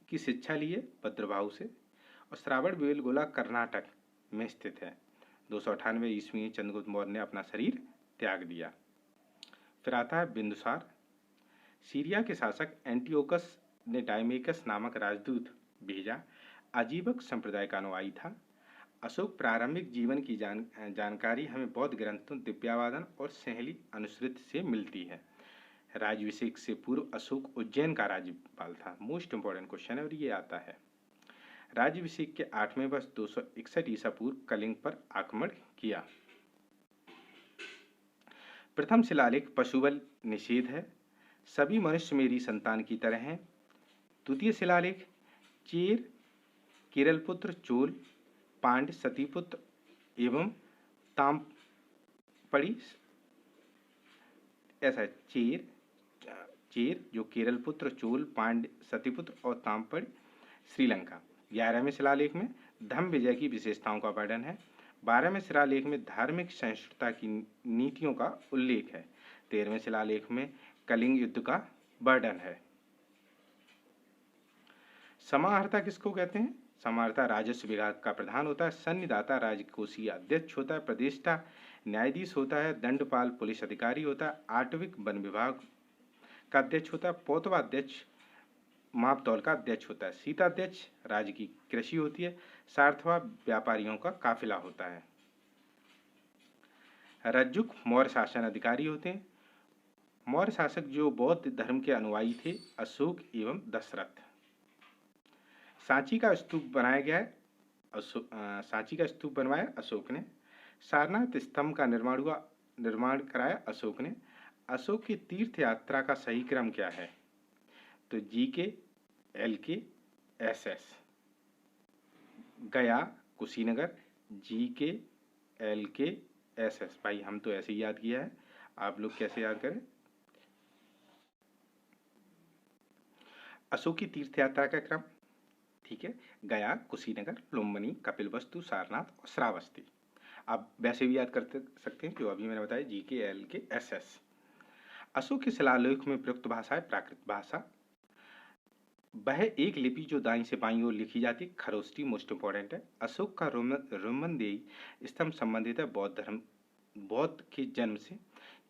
की शिक्षा लिए भद्रभाव से, और श्रावण बेलगोला कर्नाटक में स्थित है। 298 ईस्वी में चंद्रगुप्त मौर्य ने अपना शरीर त्याग दिया। फिर आता है बिंदुसार। सीरिया के शासक एंटियोकस ने डायमेकस नामक राजदूत भेजा। आजीवक संप्रदाय का अनुयायी था। अशोक प्रारंभिक जीवन की जानकारी हमें बौद्ध ग्रंथों, दिव्यावादन और सहेली अनुश्रुति से मिलती है। राज्याभिषेक से पूर्व अशोक उज्जैन का राज्यपाल था। मोस्ट इंपॉर्टेंट क्वेश्चन है और ये आता है। राज्याभिषेक के 8वें वर्ष 261 ईसा पूर्व कलिंग पर आक्रमण किया। प्रथम शिलालेख पशुबल निषेध है। सभी मनुष्य मेरी संतान की तरह हैं। द्वितीय शिलालेख चेर, केरलपुत्र, चोल, पांड्य, सतीपुत्र एवं तामपड़ी, ऐसा है चेर जो केरलपुत्र, चोल, पांड्य, सतीपुत्र और तामपड़ी श्रीलंका। 11वें शिलालेख में धम्म विजय की विशेषताओं का वर्णन है। 12वें शिलालेख में धार्मिक सहिष्णुता की नीतियों का उल्लेख है। 13वें शिलालेख में कलिंग युद्ध का वर्णन है। समाहर्ता किसको कहते हैं? समाहर्ता राजस्व विभाग का प्रधान होता है। सन्निदाता राजकोषीय अध्यक्ष होता है। प्रदेष्टा न्यायाधीश होता है। दंडपाल पुलिस अधिकारी होता है। आटविक वन विभाग का अध्यक्ष होता है। पोतवा अध्यक्ष मापतौल का अध्यक्ष होता है। सीताध्यक्ष राज्य की कृषि होती है। सार्थवा व्यापारियों का काफिला होता है। रज्जुक मौर्य शासन अधिकारी होते हैं। मौर्य शासक जो बौद्ध धर्म के अनुयायी थे, अशोक एवं दशरथ। सांची का स्तूप बनाया गया है। सांची का स्तूप बनवाया अशोक ने। सारनाथ स्तंभ का निर्माण कराया अशोक ने। अशोक की तीर्थ यात्रा का सही क्रम क्या है? तो GK LK SS। गया, कुशीनगर, GK LK SS। भाई हम तो ऐसे ही याद किया है, आप लोग कैसे याद करें? अशोक की तीर्थ यात्रा का क्रम, ठीक है, गया, कुशीनगर, लुम्बिनी, कपिलवस्तु, सारनाथ और श्रावस्ती। आप वैसे भी याद कर सकते हैं जो अभी मैंने बताया, GK LK SS। अशोक के शिलालेख में प्रयुक्त भाषा है प्राकृत भाषा। वह एक लिपि जो दाईं से बाईं ओर लिखी जाती है, खरोष्टी मोस्ट इंपॉर्टेंट है। अशोक का रोमनदेही स्तंभ संबंधित है बौद्ध के जन्म से।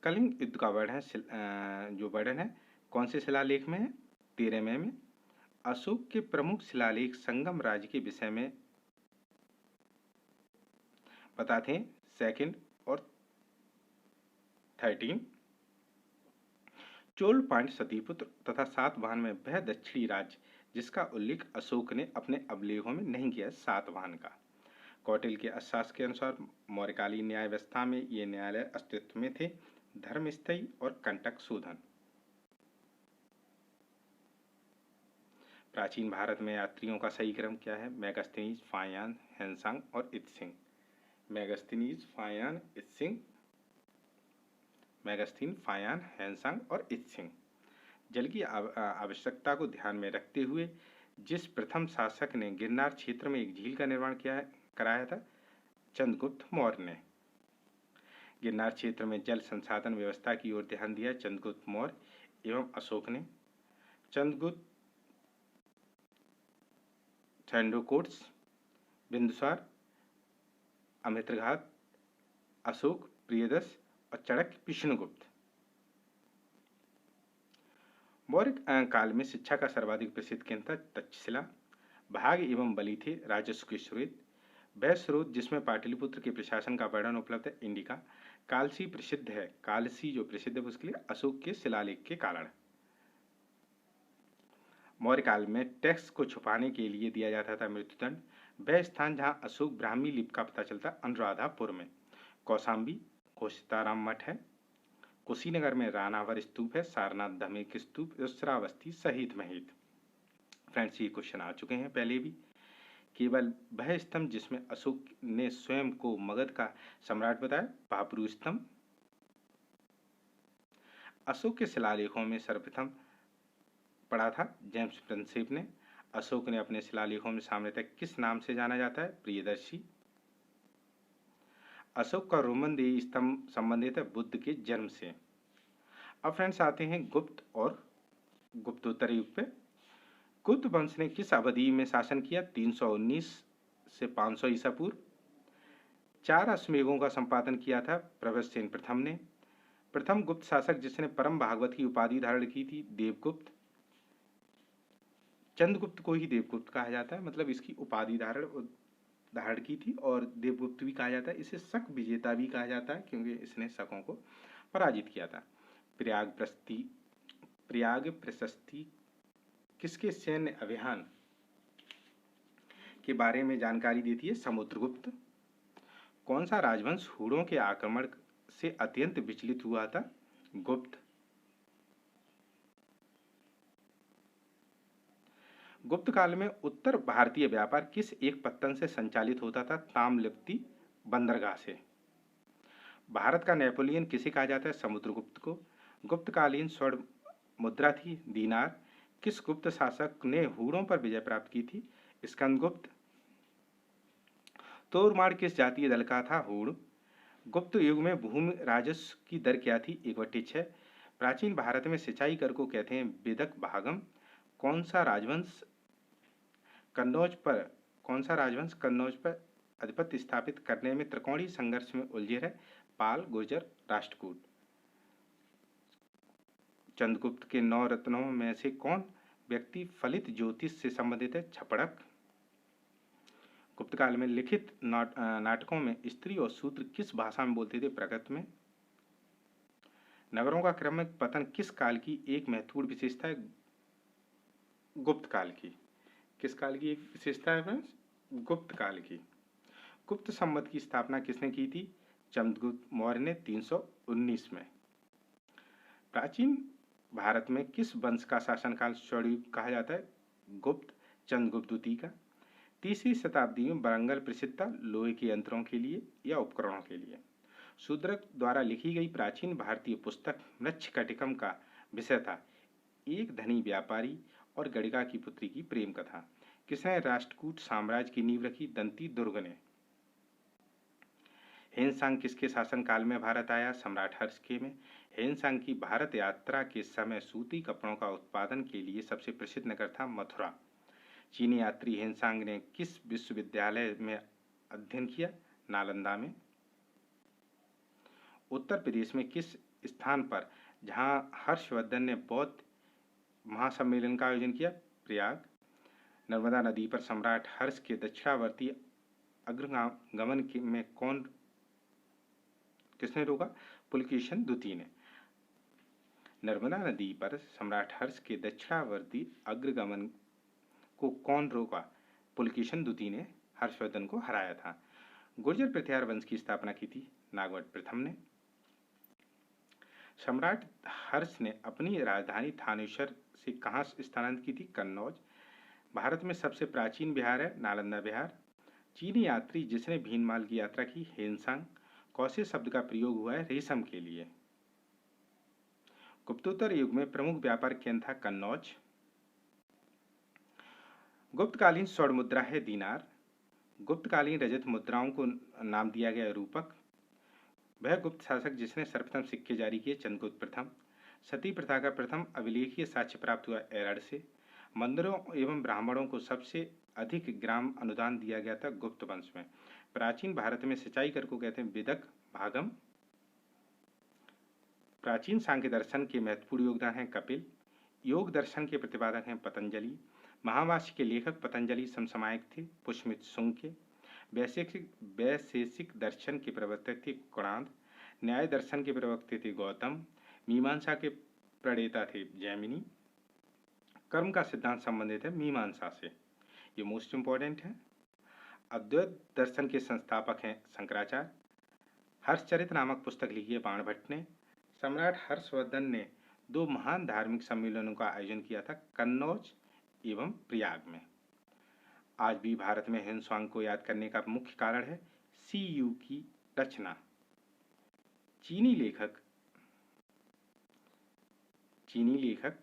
कलिंग युद्ध का वर्णन है कौन से शिलालेख में है? 13वें में। अशोक के प्रमुख शिलालेख संगम राज्य के विषय में बताते हैं, 2 और 13। चोल, पांड्य, सतीपुत्र तथा सातवाहन में वह दक्षिणी राज्य जिसका उल्लेख अशोक ने अपने अभिलेखों में नहीं किया, सातवाहन का। कौटिल्य के अर्थशास्त्र के अनुसार मौर्यकालीन न्याय व्यवस्था में ये न्यायालय अस्तित्व में थे, धर्मस्थयी और कंटक शोधन। प्राचीन भारत में यात्रियों का सही क्रम क्या है? मेगास्थनीज, फायान, हेनसांग और Itsing. Megasthenes, फायान, Itsing. Megasthenes, फायान, Hiuen Tsang और इत्सिंग। जल की आवश्यकता को ध्यान में रखते हुए जिस प्रथम शासक ने गिरनार क्षेत्र में एक झील का निर्माण कराया था, चंद्रगुप्त मौर्य ने। गिरनार क्षेत्र में जल संसाधन व्यवस्था की ओर ध्यान दिया चंद्रगुप्त मौर्य एवं अशोक ने। चंद्रगुप्त, थंडरकोट्स, बिंदुसार, अमित्रघात, अशोक, प्रियदर्श और चाणक्य विष्णुगुप्त। मौर्य काल में शिक्षा का सर्वाधिक प्रसिद्ध केंद्र था तक्षशिला। भाग एवं बलि थे राजस्व के स्रोत। वह स्रोत जिसमें पाटलिपुत्र के प्रशासन का वर्णन उपलब्ध है, इंडिका। कालसी प्रसिद्ध है। कालसी जो प्रसिद्ध है उसके लिए अशोक के शिलालेख के कारण। मौर्य काल में टैक्स को छुपाने के लिए दिया जाता था मृत्युदंड। वह स्थान जहां अशोक ब्राह्मी लिपि का पता चलता अनुराधापुर में। कौशाम्बी घोषिताराम मठ है। कुशीनगर में रानावर स्तूप है। सारनाथ धमेक स्तूप, श्रावस्ती सहित महित। फ्रेंड्स, ये क्वेश्चन आ चुके हैं पहले भी। केवल वह स्तंभ जिसमें अशोक ने स्वयं को मगध का सम्राट बताया, पापरू स्तंभ। अशोक के शिलालेखों में सर्वप्रथम पढ़ा था जेम्स प्रिंसेप ने। अशोक ने अपने शिलालेखों में सामान्यतः किस नाम से जाना जाता है? प्रियदर्शी। अशोक का रोमन देह स्तंभ संबंधित है बुद्ध के जन्म से। अब फ्रेंड्स आते हैं गुप्त और गुप्तोत्तर युग पे। गुप्त वंश ने किस अवधि में शासन किया? 319 से 500 ईसा पूर्व। 4 अश्वमेधों का संपादन किया था प्रभृतसेन प्रथम ने। प्रथम गुप्त शासक जिसने परम भागवत की उपाधि धारण की थी देवगुप्त। चंद्रगुप्त को ही देवगुप्त कहा जाता है, मतलब इसकी उपाधि धारण की थी, और देवगुप्त भी कहा जाता है। इसे शक विजेता भी कहा जाता है क्योंकि इसने शकों को पराजित किया था। प्रयाग प्रशस्ति किसके सैन्य अभियान के बारे में जानकारी देती है? समुद्रगुप्त। कौन सा राजवंश हूणों के आक्रमण से अत्यंत विचलित हुआ था? गुप्त। गुप्त काल में उत्तर भारतीय व्यापार किस एक पत्तन से संचालित होता था? ताम्रलिप्ति बंदरगाह से। भारत का नेपोलियन किसे कहा जाता है? समुद्रगुप्त को। गुप्तकालीन स्वर्ण मुद्रा थी दीनार। किस गुप्त शासक ने हूणों पर विजय प्राप्त की थी? स्कंदगुप्त। तोरमाड़ किस जातीय दल का था? हूण। गुप्त युग में भूमि राजस्व की दर क्या थी? 1/6। प्राचीन भारत में सिंचाई कर को कहते हैं वेदक भागम। कौन सा राजवंश कन्नौज पर आधिपत्य स्थापित करने में त्रिकोणीय संघर्ष में उलझे रहे? पाल, गुर्जर, राष्ट्रकूट। चंद्रगुप्त के 9 रत्नों में से कौन व्यक्ति फलित ज्योतिष से संबंधित है? छपड़क। गुप्त काल में लिखित नाटकों में स्त्री और शूद्र किस भाषा में बोलते थे? प्राकृत में। नगरों का क्रमिक पतन किस काल की एक महत्वपूर्ण विशेषता है? गुप्त काल की। किस काल की एक विशेषता है फ्रेंड्स? गुप्त काल की। गुप्त संवत की स्थापना किसने की थी? चंद्रगुप्त मौर्य ने 319 में। प्राचीन भारत में किस वंश का शासनकाल स्वर्णयुग कहा जाता है? गुप्त। चंद्रगुप्त द्वितीय का। 3वीं शताब्दी में वरंगल प्रसिद्ध था लोहे के यंत्रों के लिए या उपकरणों के लिए। शूद्रक द्वारा लिखी गई प्राचीन भारतीय पुस्तक मृच्छकटिकम का विषय था एक धनी व्यापारी और गणिका की पुत्री की प्रेम कथा। किसने राष्ट्रकूट साम्राज्य की नींव रखी? दंती दुर्ग ने। हेनसांग किसके शासनकाल में भारत आया? सम्राट हर्ष के में। हेनसांग की भारत यात्रा के समय सूती कपड़ों का उत्पादन के लिए सबसे प्रसिद्ध नगर था मथुरा। चीनी यात्री हेनसांग ने किस विश्वविद्यालय में अध्ययन किया? नालंदा में। उत्तर प्रदेश में किस स्थान पर जहां हर्षवर्धन ने बौद्ध महासम्मेलन का आयोजन किया? प्रयाग। नर्मदा नदी पर सम्राट हर्ष के दक्षिणावर्ती अग्रगमन में किसने रोका? पुलकेशिन द्वितीय ने। नर्मदा नदी पर सम्राट हर्ष के दक्षिणावर्ती अग्रगमन को कौन रोका? पुलकेशिन द्वितीय ने हर्षवर्धन को हराया था। गुर्जर प्रतिहार वंश की स्थापना की थी नागवट प्रथम ने। सम्राट हर्ष ने अपनी राजधानी थानेश्वर से कहाँ स्थानांतरित की थी? कन्नौज। भारत में सबसे प्राचीन विहार है नालंदा विहार। चीनी यात्री जिसने भीनमाल की यात्रा की? हेनसांग। कौसे शब्द का प्रयोग हुआ है? रेशम के लिए। गुप्तोत्तर युग में प्रमुख व्यापार केंद्र था कन्नौज। गुप्तकालीन स्वर्ण मुद्रा है दीनार। गुप्तकालीन रजत मुद्राओं को नाम दिया गया रूपक। वह गुप्त शासक जिसने सर्वप्रथम सिक्के जारी किए? चंद्रगुप्त प्रथम। सती प्रथा का प्रथम अभिलेखीय साक्ष्य प्राप्त हुआ एरड़ से। मंदिरों एवं ब्राह्मणों को सबसे अधिक ग्राम अनुदान दिया गया था गुप्त वंश में। प्राचीन भारत में सिंचाई कर को कहते हैं वेदक भागम। प्राचीन सांख्य दर्शन के महत्वपूर्ण योगदान हैं कपिल। योग दर्शन के प्रतिपादक हैं पतंजलि। महाभाष्य के लेखक पतंजलि समसामयिक थे पुष्यमित्र शुंग के। वैशेषिक दर्शन के प्रवर्तक थे कुणाद। न्याय दर्शन के प्रवक्ता थे गौतम। मीमांसा के प्रणेता थे जैमिनी। कर्म का सिद्धांत संबंधित है मीमांसा से, ये मोस्ट इंपॉर्टेंट है। अद्वैत दर्शन के संस्थापक हैं शंकराचार्य। हर्षचरित नामक पुस्तक लिखी है बाणभट्ट ने। सम्राट हर्षवर्धन ने 2 महान धार्मिक सम्मेलनों का आयोजन किया था कन्नौज एवं प्रयाग में। आज भी भारत में हेनसांग को याद करने का मुख्य कारण है सीयू की रचना। चीनी लेखक चीनी लेखक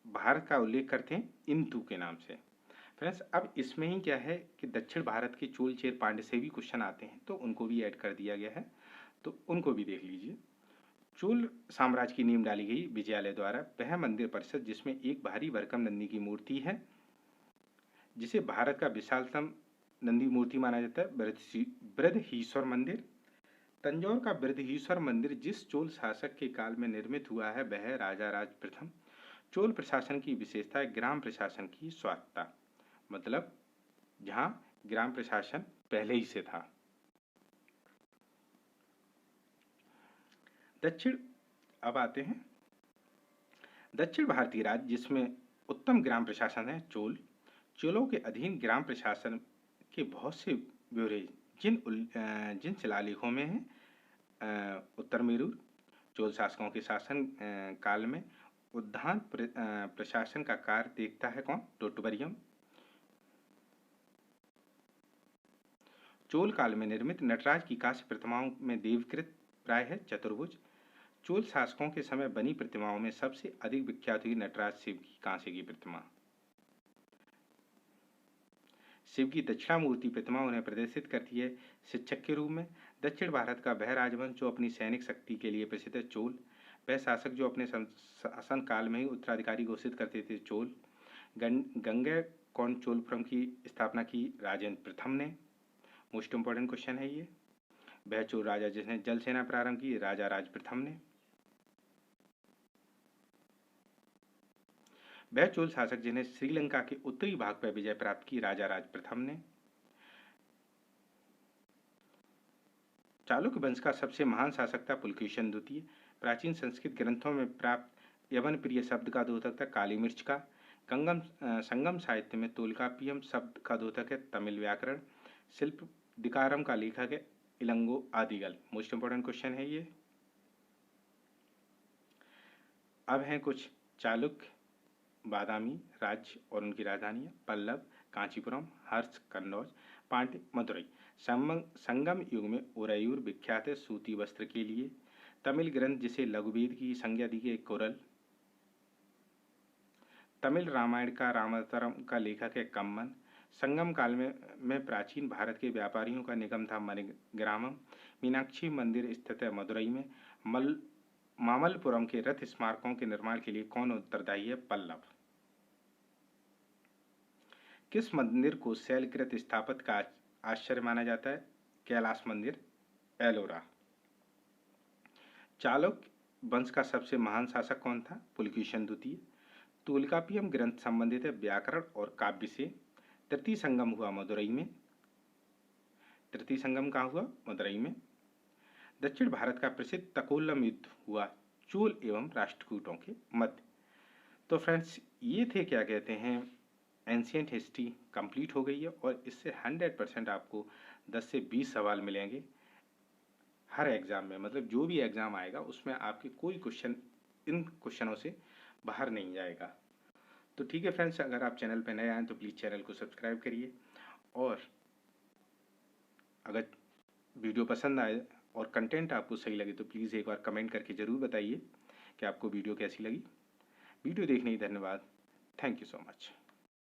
भारत का उल्लेख करते हैं इंतु के नाम से। फ्रेंड्स, अब इसमें ही क्या है कि दक्षिण भारत के चोल चेर पांड्य से भी क्वेश्चन आते हैं, तो उनको भी ऐड कर दिया गया है, तो उनको भी देख लीजिए। चोल साम्राज्य की नींव डाली गई विजयालय द्वारा। वह मंदिर परिषद जिसमें एक भारी भरकम नंदी की मूर्ति है, जिसे भारत का विशालतम नंदी मूर्ति माना जाता है, बृहदीश्वर मंदिर। तंजौर का बृहदीश्वर मंदिर जिस चोल शासक के काल में निर्मित हुआ है वह राजा राज प्रथम। चोल प्रशासन की विशेषता है ग्राम प्रशासन की स्वायत्तता, मतलब जहां ग्राम प्रशासन पहले ही से था। दक्षिण, अब आते हैं दक्षिण भारतीय राज्य जिसमें उत्तम ग्राम प्रशासन है चोल। चोलों के अधीन ग्राम प्रशासन के बहुत से ब्यौरे जिन शिलालेखों में है उत्तर मेरू। चोल शासकों के शासन काल में उद्यान प्रशासन का कार्य देखता है कौन? टोटबरियम। चोल काल में निर्मित नटराज की कांस्य प्रतिमाओं में देवकृत प्राय है चतुर्भुज। चोल शासकों के समय बनी प्रतिमाओं में सबसे अधिक विख्यात हुई नटराज शिव की कांस्य की प्रतिमा। शिव की दक्षिणामूर्ति प्रतिमा उन्हें प्रदर्शित करती है शिक्षक के रूप में। दक्षिण भारत का वह राजवंश जो अपनी सैनिक शक्ति के लिए प्रसिद्ध है चोल। वह शासक जो अपने शासन काल में ही उत्तराधिकारी घोषित करते थे चोल। गंगा कौन चोलपुरम की स्थापना की? राजेंद्र प्रथम ने। मोस्ट इंपॉर्टेंट क्वेश्चन है ये। वह चोल राजा जिसने जल सेना प्रारंभ की? राजा राज प्रथम ने। वह चोल शासक जिन्हें श्रीलंका के उत्तरी भाग पर विजय प्राप्त की? राजा राज प्रथम ने। चालुक्य वंश का सबसे महान शासक था पुलकेशिन द्वितीय। प्राचीन संस्कृत ग्रंथों में प्राप्त यवन प्रिय शब्द का द्योतक था काली मिर्च का। संगम साहित्य में तोल्काप्पियम शब्द का द्योतक है तमिल व्याकरण। शिल्प दिकारम का लेखक है इलंगो आदिगल। मोस्ट इंपोर्टेंट क्वेश्चन है ये। अब हैं कुछ चालुक्य बादामी राज्य और उनकी राजधानियां। पल्लव कांचीपुरम, हर्ष कन्नौज, पांड्य मदुरई। संगम युग में उरयूर विख्यात है सूती वस्त्र के लिए। तमिल ग्रंथ जिसे लघुवेद की संज्ञा दी गई कुरल। तमिल रामायण का रामावतारम का लेखक है कम्मन। संगम काल में प्राचीन भारत के व्यापारियों का निगम था मणिग्रामम। मीनाक्षी मंदिर स्थित है मदुरई में। मामल्लपुरम के रथ स्मारकों के निर्माण के लिए कौन उत्तरदायी है? पल्लव। किस मंदिर को शैलकृत स्थापत्य का आश्चर्य माना जाता है? कैलाश मंदिर, एलोरा। चालुक्य वंश का सबसे महान शासक कौन था? पुलकेशिन द्वितीय। तोल्काप्पियम ग्रंथ संबंधित है व्याकरण और काव्य से। तृतीय संगम हुआ मदुरई में। तृतीय संगम कहाँ हुआ? मदुरई में। दक्षिण भारत का प्रसिद्ध तकोलम युद्ध हुआ चोल एवं राष्ट्रकूटों के मध्य। तो फ्रेंड्स, ये थे क्या कहते हैं एंशियंट हिस्ट्री कंप्लीट हो गई है, और इससे 100% आपको 10 से 20 सवाल मिलेंगे हर एग्जाम में। मतलब जो भी एग्जाम आएगा उसमें आपके कोई क्वेश्चन इन क्वेश्चनों से बाहर नहीं जाएगा। तो ठीक है फ्रेंड्स, अगर आप चैनल पर नए आए तो प्लीज़ चैनल को सब्सक्राइब करिए, और अगर वीडियो पसंद आए और कंटेंट आपको सही लगे तो प्लीज़ एक बार कमेंट करके ज़रूर बताइए कि आपको वीडियो कैसी लगी। वीडियो देखने की धन्यवाद। Thank you so much.